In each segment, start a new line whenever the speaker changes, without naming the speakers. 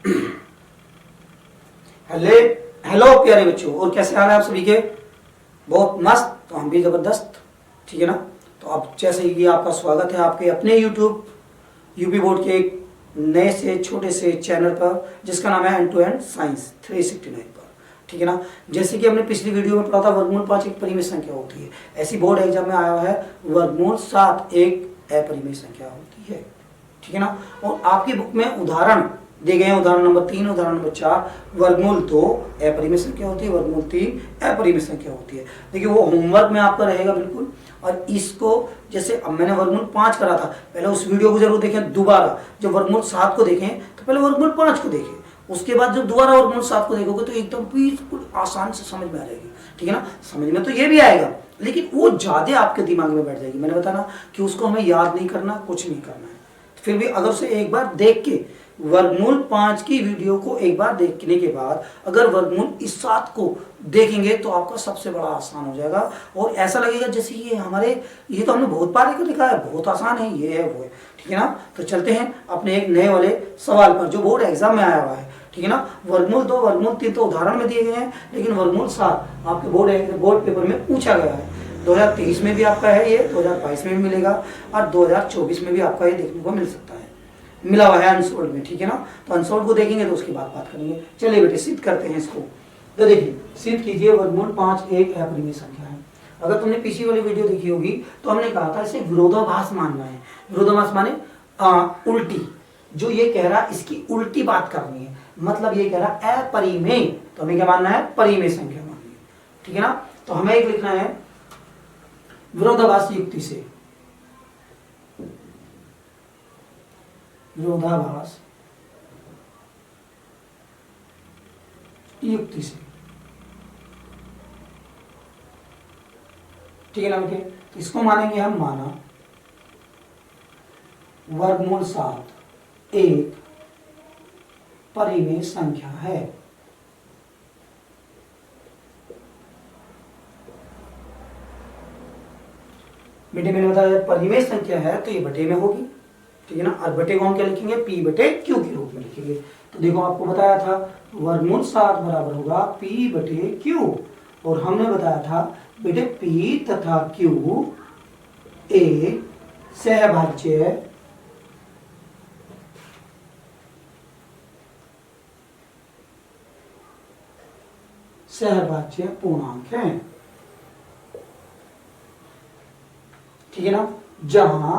Hello hello प्यारे बच्चों, और कैसे हाल है आप सभी के? बहुत मस्त। तो हम भी ज़बरदस्त, ठीक है ना। तो अब जैसे ही आपका स्वागत है आपके अपने यूट्यूब यूपी बोर्ड के एक नए से छोटे से चैनल पर, जिसका नाम है एंड टू एंड साइंस 369 पर, ठीक है ना। जैसे कि हमने पिछली वीडियो में पढ़ा था, वर्गमूल 5 एक परिमेय संख्या होती है। ऐसी बोर्ड एग्जाम में आया है, वर्गमूल 7 एक अपरिमेय संख्या होती है, ठीक है ना। और आपकी बुक में उदाहरण दिए गए हैं, उदाहरण नंबर 3, उदाहरण नंबर 4। वर्गमूल 2 अपरिमेय संख्या होती है, वर्गमूल 3 अपरिमेय संख्या होती है। देखिए वो होमवर्क में आपका रहेगा बिल्कुल। और इसको जैसे अब मैंने वर्गमूल 5 करा था, पहले उस वीडियो को जरूर देखें दोबारा। जब वर्गमूल 7 को देखें तो पहले वर्गमूल 5 को देखें, उसके बाद जब दोबारा वर्गमूल 7 को देखोगे तो एकदम बिल्कुल आसान से समझ में आ जाएगी, ठीक है ना। समझ में तो ये भी आएगा, लेकिन वो ज्यादा आपके दिमाग में बैठ जाएगी। मैंने बताया ना कि उसको हमें याद नहीं करना, कुछ नहीं करना है। फिर भी अगर उसे एक बार देख के, वर्गमूल 5 की वीडियो को एक बार देखने के बाद अगर वर्गमूल इस 7 को देखेंगे तो आपका सबसे बड़ा आसान हो जाएगा। और ऐसा लगेगा जैसे ये तो हमने बहुत बार को लिखा है, बहुत आसान है, ये है वो है, ठीक है ना। तो चलते हैं अपने एक नए वाले सवाल पर जो बोर्ड एग्जाम में आया हुआ है, ठीक है ना। वर्गमूल 2 वर्गमूल 3 तो उदाहरण में दिए गए हैं, लेकिन वर्गमूल 7 आपके बोर्ड पेपर में पूछा गया है। 2023 में भी आपका है ये, 2022 में भी मिलेगा, और 2024 में भी आपका ये देखने को मिल सकता है, मिला हुआ है अनसोल्ड में, ठीक है ना। तो अनसोल्ड को देखेंगे तो उसकी बात करेंगे। चलिए बेटे सिद्ध करते हैं इसको। तो देखिए सिद्ध कीजिए, वर्गमूल 5 एक अपरिमेय संख्या है। अगर तुमने पिछली वाली वीडियो देखी होगी तो हमने कहा था इसे विरोधाभास मानना है। विरोधाभास माने उल्टी, जो ये कह रहा इसकी उल्टी बात करनी है, मतलब ये कह रहा अपरिमेय, तो हमें क्या मानना है? परिमेय संख्या माननी है, ठीक है ना। तो हमें एक लिखना है विरोधाभास युक्ति से, विरोधाभास युक्ति से, ठीक है ना बेटे। तो इसको मानेंगे हम, माना वर्गमूल 7 एक परिमेय संख्या है। बेटे मैंने बताया परिमेय संख्या है तो ये बटे में होगी, ठीक है ना। और बटे को हम क्या लिखेंगे? P बटे Q के रूप में लिखेंगे। तो देखो आपको बताया था वर्गमूल 7 बराबर होगा P बटे Q, और हमने बताया था बेटे P तथा Q एक सहभाज्य पूर्णांक है, ठीक है ना। जहां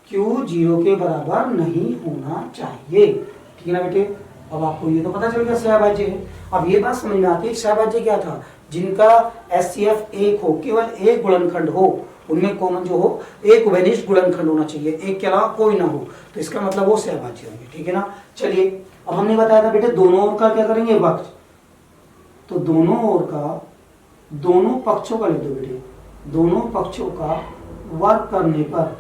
Q 0 के बराबर नहीं होना चाहिए, ठीक है ना बेटे। अब आपको ये तो पता चल गया सहभाज्य है। अब ये बात समझ में आती है सहभाज्य क्या था? जिनका HCF एक हो, केवल एक गुणनखंड हो, उनमें कॉमन जो हो एक उभयनिष्ठ गुणनखंड होना चाहिए, एक के अलावा कोई ना हो, तो इसका मतलब वो सहभाज्य होंगे, ठीक है ना। चलिए अब हमने बताया था बेटे दोनों ओर का क्या करेंगे? वक्र। तो दोनों ओर का, दोनों पक्षों का लिख दो बेटे, दोनों पक्षों का वर्ग करने पर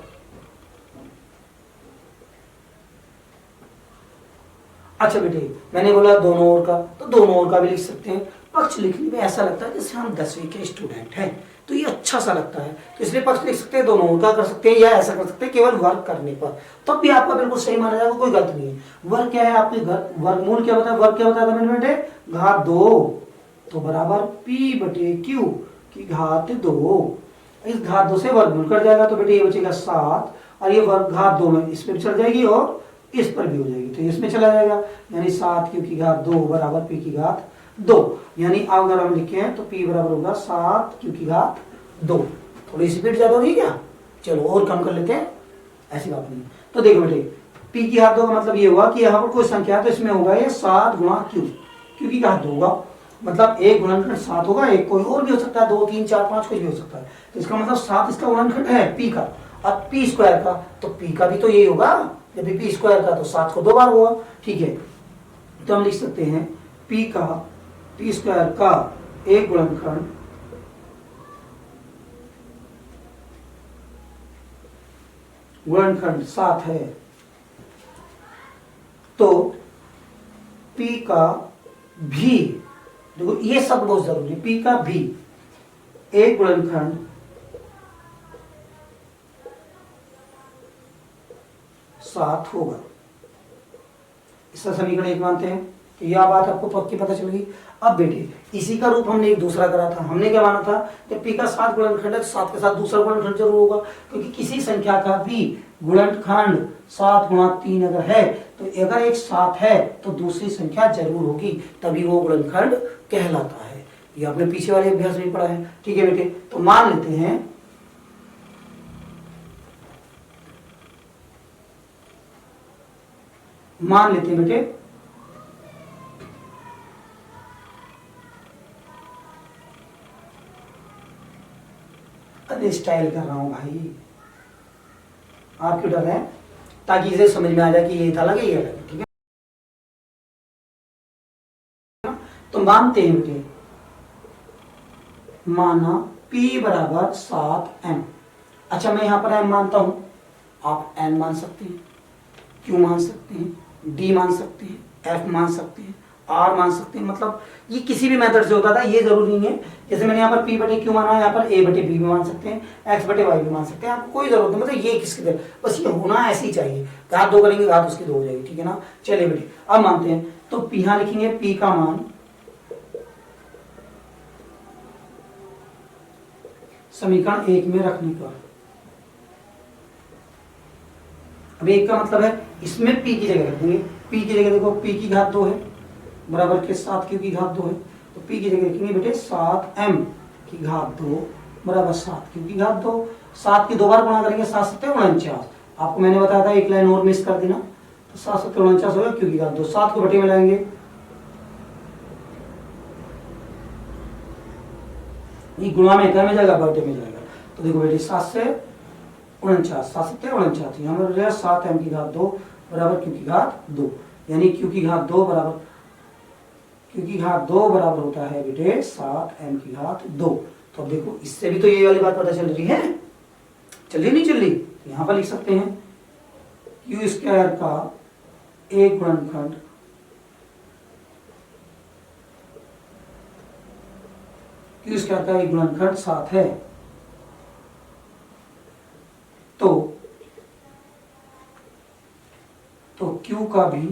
अच्छा बेटे मैंने बोला दोनों ओर का, तो दोनों ओर का भी लिख सकते हैं। पक्ष लिखने में ऐसा लगता है जैसे हम 10वीं के स्टूडेंट हैं, तो ये अच्छा सा लगता है, तो इसलिए पक्ष लिख सकते हैं, दोनों ओर का कर सकते हैं, या ऐसा कर सकते हैं केवल वर्ग करने पर, तब भी आपका बिल्कुल सही माना जाएगा, कोई गलत नहीं है। वर्ग क्या है आपके घर, वर्गमूल क्या बताया? वर्ग क्या बताया था मैंने बेटे? घात 2, तो बराबर P बटे Q की घात 2। इस घात 2 से वर्गमूल कट जाएगा, तो बेटे ये बचेगा 7, और ये वर्ग घात 2 में इस पे भी चल जाएगी और इस पर भी हो जाएगी, तो इसमें चला जाएगा, यानी 7Q की घात 2 बराबर P की घात 2। यानी अब अगर हम लिखे हैं तो P बराबर होगा 7Q की घात 2। थोड़ी स्पीड ज्यादा होगी क्या? चलो और कम कर लेते हैं, ऐसी बात नहीं। तो देखो बेटे P की घात 2 का मतलब ये हुआ कि यहाँ पर कोई संख्या है तो इसमें होगा ये 7 गुणा Q, Q की घात 2 होगा, मतलब एक गुणनखंड 7 होगा, एक कोई और भी हो सकता है, 2 3 4 5 कुछ भी हो सकता है, तो इसका मतलब 7 इसका गुणनखंड है P का। अब P स्क्वायर का, तो P का भी तो यही होगा, जब भी P स्क्वायर का तो 7 को 2 बार हुआ, ठीक है। तो हम लिख सकते हैं P स्क्वायर का एक गुणनखंड 7 है, तो P का भी, देखो ये सब बहुत जरूरी, P का भी एक गुणनखंड 7 होगा, इसका समीकरण 1 मानते हैं। तो यह बात आपको पक्की पता चल गई। अब बेटे इसी का रूप हमने एक दूसरा करा था। हमने क्या माना था कि p का 7 गुणनखंड है तो 7 के साथ दूसरा गुणनखंड जरूर होगा, क्योंकि किसी संख्या का भी गुणनखंड 7 गुणा 3 अगर है तो अगर एक 7 है तो दूसरी संख्या जरूर होगी, तभी वो गुणनखंड कहलाता है। ये आपने पीछे वाले अभ्यास में पढ़ा है। ठीक है बेटे, तो मान लेते हैं बेटे अरे स्टाइल कर रहा हूं भाई, आप क्यों डर रहे हैं, ताकि इसे समझ में आ जाए कि ये था अलग, ये अलग है। ठीक है, तो मानते हैं बेटे, माना p बराबर 7m। अच्छा मैं यहां पर m मानता हूं, आप n मान सकते हैं, q मान सकते हैं, d मान सकते हैं, f मान सकते हैं, r मान सकते हैं। मतलब ये किसी भी मेथड से होता था, ये जरूरी नहीं है। जैसे मैंने यहाँ पर p बटे q माना, यहाँ पर a बटे b भी मान सकते हैं, x बटे y भी मान सकते हैं, आपको कोई जरूरत नहीं। मतलब ये किसकी तरह, बस ये होना ऐसे ही चाहिए। घात 2 करेंगे, घात उसकी 2 हो जाएगी। ठीक है ना, चलिए बेटे अब मानते हैं। तो p यहाँ लिखेंगे, p का मान समीकरण 1 में रखने पर, अब 1 का मतलब है इसमें p की जगह रख देंगे। p की जगह देखो, p की घात 2 है बराबर के 7 q की घात 2 है, तो p की जगह लिखेंगे बेटे 7m की घात 2 बराबर 7 q की घात 2। 7 की 2 बार गुणा करेंगे, 7 7 49। आपको मैंने बताया था एक लाइन और मिस कर देना, तो 7 7 49 होगा q की घात 2। 7 को बटे में लाएंगे, ये गुणा में क्या में जाएगा, बटे में जाएगा। तो देखो बेटे 7 से 49, 7 7 49, यहाँ पर हो जाएगा 7m की घात 2 बराबर q की घात 2, यानी q की घात 2 बराबर होता है बेटे 7m की घात 2। तो अब देखो इससे भी तो ये वाली बात पता चल रही है, चल रही नहीं चल रही। यहाँ पर लिख सकते हैं q स्क्वायर का एक गुणनखंड q स्क्वायर का एक गुणनखंड 7 है, तो q का भी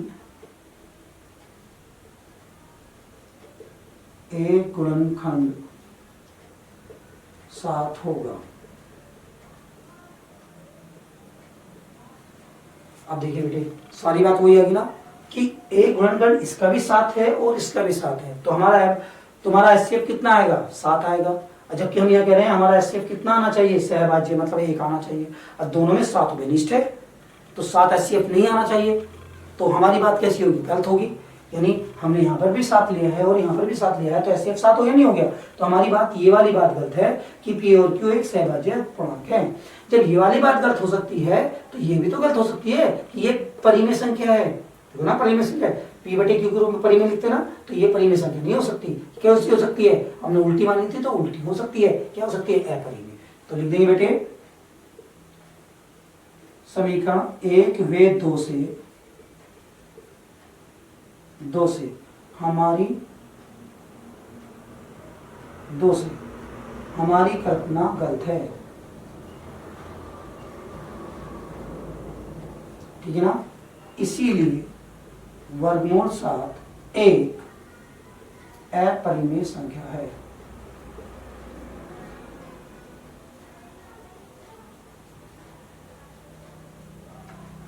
एक गुणनखंड 7 होगा। अब देखिए बेटे सारी बात वही आएगी ना कि एक गुणनखंड इसका भी 7 है और इसका भी 7 है, तो तुम्हारा एचसीएफ कितना आएगा, 7 आएगा। जबकि हम यह कह रहे हैं हमारा एचसीएफ कितना आना चाहिए, सहभाज्य मतलब 1 आना चाहिए, और दोनों में 7 घनिष्ठ है, तो 7 एचसीएफ नहीं आना चाहिए। तो हमारी बात कैसी होगी, गलत होगी। यानी हमने यहाँ पर भी 7 लिया है और यहाँ पर भी 7 लिया है, तो एचसीएफ 7 हो गया नहीं हो गया। तो हमारी बात, ये वाली बात गलत है कि पी और क्यू एक सहभाज्य पूर्णांक है। जब ये वाली बात गलत हो सकती है तो ये भी तो गलत हो सकती है कि ये परिमेय संख्या है। देखो ना, परिमेय संख्या पी बटे क्यू के रूप में परिमेय लिखते ना, तो ये परिमेय संख्या नहीं हो सकती। क्या हो सकती है, हमने उल्टी मानी थी तो उल्टी हो सकती है। क्या हो सकती है, अपरिमेय। तो लिख देंगे बेटे समीकरण 1 व 2 से हमारी कल्पना गलत है। ठीक है ना, इसीलिए वर्गमूल 7 एक अपरिमेय संख्या है।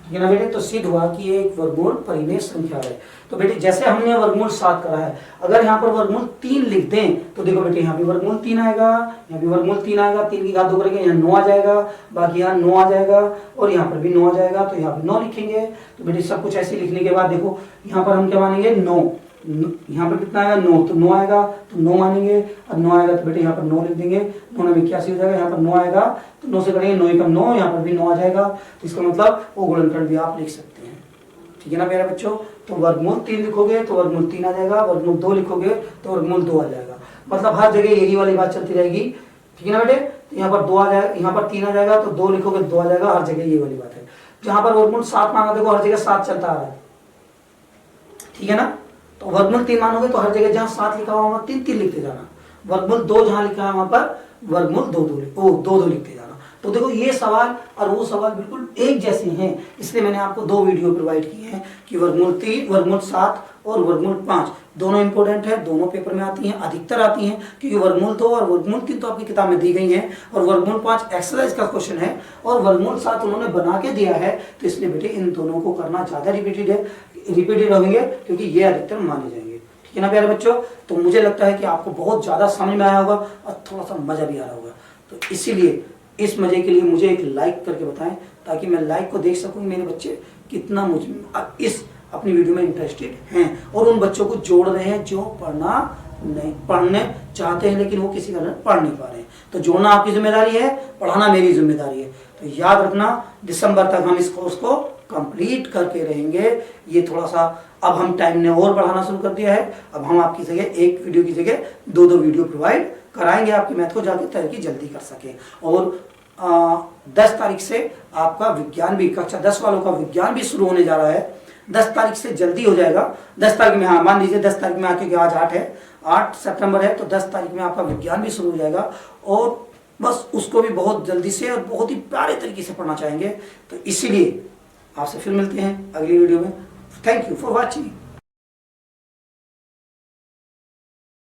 ठीक है ना बेटे, तो सिद्ध हुआ कि ये एक वर्गमूल परिमेय संख्या है। तो बेटे जैसे हमने वर्गमूल 7 करा है, अगर यहाँ पर वर्गमूल 3 लिख दें तो देखो बेटे यहाँ भी वर्गमूल 3 आएगा, यहाँ भी वर्गमूल 3 आएगा, 3 की घात 2 करेंगे, यहाँ 9 आ जाएगा, बाकी यहाँ 9 आ जाएगा और यहाँ पर भी 9 आ जाएगा, तो यहाँ पर 9 लिखेंगे। तो बेटे सब कुछ ऐसे लिखने के बाद देखो यहाँ पर हम क्या मानेंगे, 9, यहाँ पर कितना आएगा, 9, तो 9 आएगा तो 9 मानेंगे, और 9 आएगा तो बेटे यहाँ पर 9 लिख देंगे। 9 में 81 हो जाएगा, यहाँ पर 9 आएगा तो 9 से करेंगे, 9 एकम 9, यहाँ पर भी 9 आ जाएगा। तो इसका मतलब वो गुणनखंड भी आप लिख सकते हैं। ठीक है ना मेरे बच्चों, तो वर्गमूल 3 लिखोगे तो वर्गमूल 3 आ जाएगा, वर्गमूल 2 लिखोगे तो वर्गमूल 2 आ जाएगा। मतलब हर जगह यही वाली बात चलती रहेगी। ठीक है ना बेटे, तो यहाँ पर 2 आ जाएगा, यहाँ पर 3 आ जाएगा तो 2 लिखोगे 2 आ जाएगा, हर जगह ये वाली बात है। जहां पर वर्गमूल 7 माना देखो हर जगह 7 चलता आ रहा है। ठीक है ना, तो वर्गमूल 3 मानोगे तो हर जगह जहां 7 लिखा हुआ वहां 3 3 लिखते जाना। वर्गमूल 2 जहां लिखा है वहां पर वर्गमूल 2 2 लिखते जाना। तो देखो ये सवाल और वो सवाल बिल्कुल एक जैसे हैं, इसलिए मैंने आपको 2 वीडियो प्रोवाइड किए हैं कि वर्गमूल 3, वर्गमूल 7 और वर्गमूल 5 दोनों इंपॉर्टेंट है, दोनों पेपर में आती हैं, अधिकतर आती हैं, क्योंकि वर्गमूल 2 और वर्गमूल 3 तो आपकी किताब में दी गई हैं और वर्गमूल 5 एक्सरसाइज का क्वेश्चन है और वर्गमूल 7 उन्होंने बना के दिया है। तो इसलिए बेटे इन दोनों को करना ज़्यादा रिपीटेड होंगे क्योंकि ये अधिकतर माने जाएंगे। ठीक है ना प्यारे बच्चों। तो मुझे लगता है कि आपको बहुत ज़्यादा समझ में आया होगा और थोड़ा सा मज़ा भी आ रहा होगा। तो इसीलिए इस मज़े के लिए मुझे एक लाइक करके बताएं ताकि मैं लाइक को देख सकूं मेरे बच्चे कितना मुझ इस अपनी वीडियो में इंटरेस्टेड हैं और उन बच्चों को जोड़ रहे हैं जो पढ़ने चाहते हैं लेकिन वो किसी कारण पढ़ नहीं पा रहे हैं। तो जोड़ना आपकी जिम्मेदारी है, पढ़ाना मेरी जिम्मेदारी है। तो याद रखना दिसंबर तक हम इस कोर्स को कंप्लीट करके रहेंगे। ये थोड़ा सा अब हम टाइम ने और बढ़ाना शुरू कर दिया है। अब हम आपकी जगह एक वीडियो की जगह 2-2 वीडियो प्रोवाइड कराएंगे आपके मैथ को जाके ताकि जल्दी कर सके। और 10 तारीख से आपका विज्ञान भी, कक्षा 10 वालों का विज्ञान भी शुरू होने जा रहा है। 10 तारीख से जल्दी हो जाएगा। 10 तारीख में, हाँ मान लीजिए 10 तारीख में आके, आज 8 है, 8 सितंबर है, तो 10 तारीख में आपका विज्ञान भी शुरू हो जाएगा और बस उसको भी बहुत जल्दी से और बहुत ही प्यारे तरीके से पढ़ना चाहेंगे। तो इसीलिए आपसे फिर मिलते हैं अगली वीडियो में। Thank you for watching.